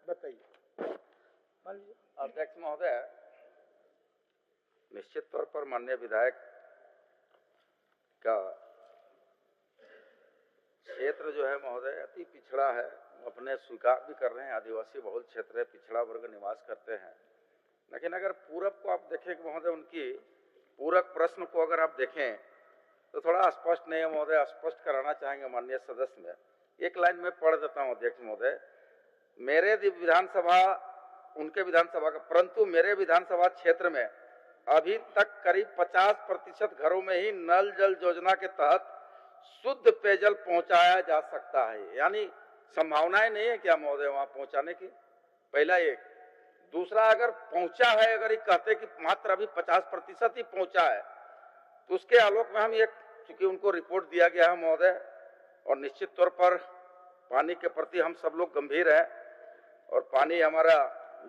बताइए। अध्यक्ष महोदय, निश्चित तौर पर माननीय विधायक का क्षेत्र जो है महोदय अति पिछड़ा है, अपने स्वीकार भी कर रहे हैं, आदिवासी बहुल क्षेत्र है, पिछड़ा वर्ग निवास करते हैं। लेकिन अगर पूरक को आप देखें महोदय, उनकी पूरक प्रश्न को अगर आप देखें तो थोड़ा स्पष्ट नहीं है महोदय, स्पष्ट कराना चाहेंगे माननीय सदस्य में। एक लाइन में पढ़ देता हूं अध्यक्ष महोदय। मेरे विधानसभा, उनके विधानसभा का, परंतु मेरे विधानसभा क्षेत्र में अभी तक करीब 50% घरों में ही नल जल योजना के तहत शुद्ध पेयजल पहुंचाया जा सकता है। यानी संभावनाएं नहीं है क्या महोदय वहां पहुंचाने की? पहला एक। दूसरा, अगर पहुंचा है, अगर ये कहते कि मात्र अभी 50% ही पहुंचा है, तो उसके आलोक में हम एक, चूंकि उनको रिपोर्ट दिया गया है महोदय, और निश्चित तौर पर पानी के प्रति हम सब लोग गंभीर हैं, और पानी हमारा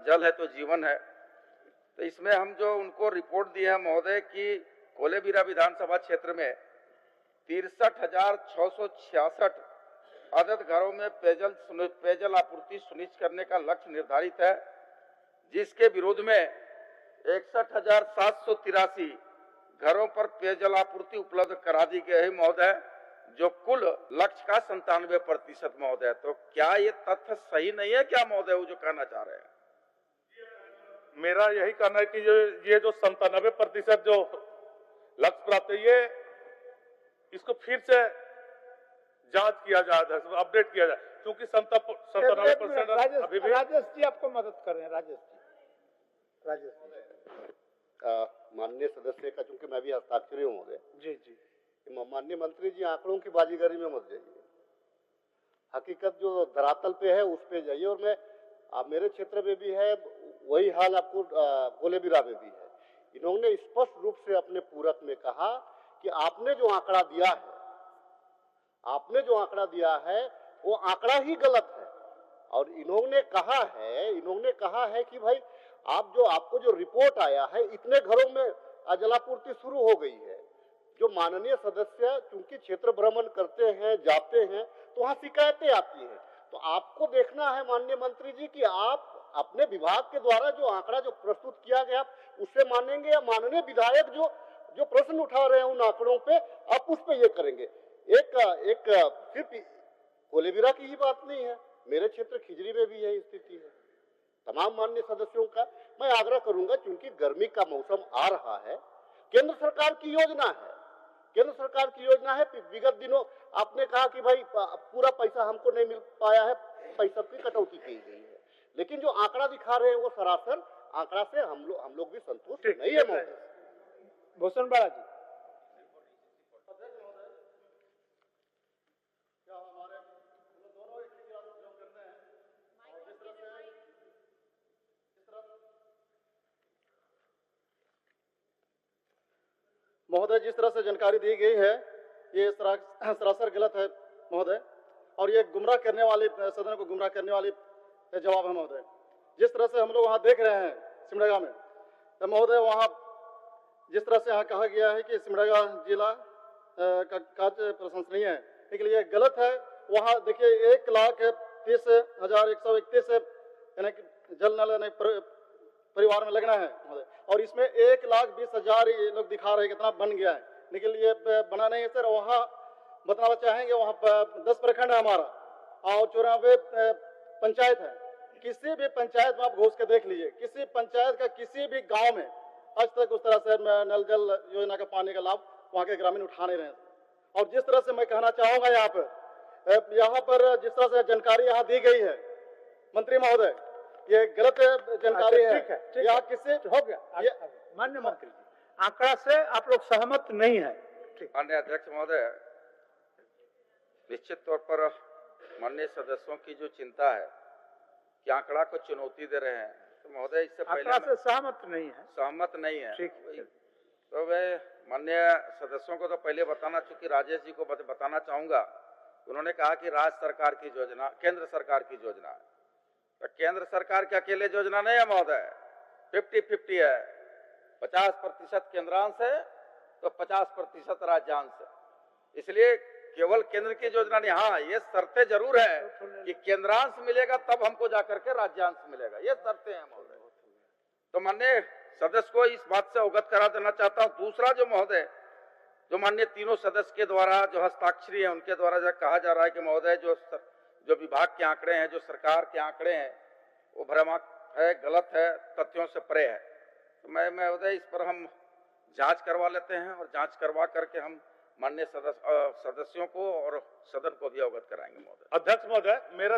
जल है तो जीवन है। तो इसमें हम जो उनको रिपोर्ट दी है महोदय कि कोलेबिरा विधानसभा क्षेत्र में 63,666 अदद घरों में पेयजल आपूर्ति सुनिश्चित करने का लक्ष्य निर्धारित है, जिसके विरोध में 61,783 घरों पर पेयजल आपूर्ति उपलब्ध करा दी गई है महोदय, जो कुल लक्ष्य का 97% महोदय। तो क्या ये तथ्य सही नहीं है क्या महोदय, वो जो कहना चाह रहे हैं? मेरा यही कहना है कि ये जो 97% जो लक्ष्य प्राप्त है, ये इसको फिर से जांच किया जाए, अपडेट किया जाए, क्योंकि 97% अभी भी। राजेश जी आपको मदद कर रहे हैं। राजेश जी माननीय सदस्य का, चूंकि मैं भी हस्ताक्षरी हूँ महोदय। जी जी। माननीय मंत्री जी, आंकड़ों की बाजीगरी में मत जाइए, हकीकत जो धरातल पे है उस पे जाइए। और मैं, आप मेरे क्षेत्र में भी है वही हाल, आपको कोलेबिरा में भी है। इन्होंने स्पष्ट रूप से अपने पूरक में कहा कि आपने जो आंकड़ा दिया है, वो आंकड़ा ही गलत है। और इन्होंने कहा है कि भाई आपको जो रिपोर्ट आया है, इतने घरों में जलापूर्ति शुरू हो गई है। जो माननीय सदस्य चूंकि क्षेत्र भ्रमण करते हैं, जाते हैं, तो वहां शिकायतें आती हैं। तो आपको देखना है माननीय मंत्री जी कि आप अपने विभाग के द्वारा जो आंकड़ा जो प्रस्तुत किया गया, उससे मानेंगे, या माननीय विधायक जो प्रश्न उठा रहे हैं उन आंकड़ों पे, आप उस पे ये करेंगे। एक सिर्फ कोलेबिरा की ही बात नहीं है, मेरे क्षेत्र खिजरी में भी यही स्थिति है। तमाम माननीय सदस्यों का मैं आग्रह करूंगा, क्योंकि गर्मी का मौसम आ रहा है, केंद्र सरकार की योजना है। विगत दिनों आपने कहा कि भाई पूरा पैसा हमको नहीं मिल पाया है, पैसा की कटौती की गई है, लेकिन जो आंकड़ा दिखा रहे हैं वो सरासर आंकड़ा से हम लोग भी संतुष्ट नहीं है महोदय। भूषण बाला जी। महोदय, जिस तरह से जानकारी दी गई है, ये सरासर गलत है महोदय, और ये गुमराह करने वाली, सदन को गुमराह करने वाली जवाब है महोदय। जिस तरह से हम लोग वहाँ देख रहे हैं सिमडेगा में, तो महोदय वहाँ जिस तरह से यहाँ कहा गया है कि सिमडेगा जिला का कार्य प्रशंसनीय है, लेकिन ये गलत है। वहाँ देखिए 1,30,131 यानी जल नल परिवार में लगना है महोदय, और इसमें 1,20,000 ये लोग दिखा रहे हैं कितना बन गया है, लेकिन ये बना नहीं है सर। वहाँ बताना चाहेंगे, वहाँ 10 प्रखंड है हमारा, और 94 पंचायत है। किसी भी पंचायत में आप घुस के देख लीजिए, किसी पंचायत का किसी भी गांव में आज तक उस तरह से नल जल योजना का पानी का लाभ वहाँ के ग्रामीण उठा नहीं रहे हैं। और जिस तरह से मैं कहना चाहूंगा, यहाँ पर जिस तरह से जानकारी यहाँ दी गई है मंत्री महोदय, ये गलत जानकारी है। यहाँ किसी हो गया माननीय मंत्री जी, आंकड़ा से आप लोग सहमत नहीं है? माननीय अध्यक्ष महोदय, निश्चित तौर पर माननीय सदस्यों की जो चिंता है कि आंकड़ा को चुनौती दे रहे हैं, तो महोदय इससे पहले से सहमत नहीं है। ठीक। तो मैं माननीय सदस्यों को तो पहले बताना, चूंकि राजेश जी को बताना चाहूंगा, उन्होंने कहा कि राज्य सरकार की योजना, केंद्र सरकार की योजना है। तो केंद्र सरकार की अकेले योजना नहीं है महोदय, 50-50 है। 50% केंद्रांश है तो 50% राज्यांश है। इसलिए केवल केंद्र की योजना नहीं, हाँ ये शर्तें जरूर है कि केंद्रांश मिलेगा तब हमको जाकर के राज्यांश मिलेगा, ये शर्तें हैं महोदय। तो माननीय सदस्य को इस बात से अवगत करा देना चाहता हूँ। दूसरा जो महोदय, जो माननीय तीनों सदस्य के द्वारा जो हस्ताक्षरी है उनके द्वारा जो कहा जा रहा है कि महोदय जो विभाग के आंकड़े हैं, जो सरकार के आंकड़े हैं, वो भ्रामक है, गलत है, तथ्यों से परे है। तो मैं महोदय इस पर हम जांच करवा लेते हैं और जांच करवा करके हम माननीय सदस्यों को और सदन को भी अवगत कराएंगे महोदय। अध्यक्ष महोदय, मेरा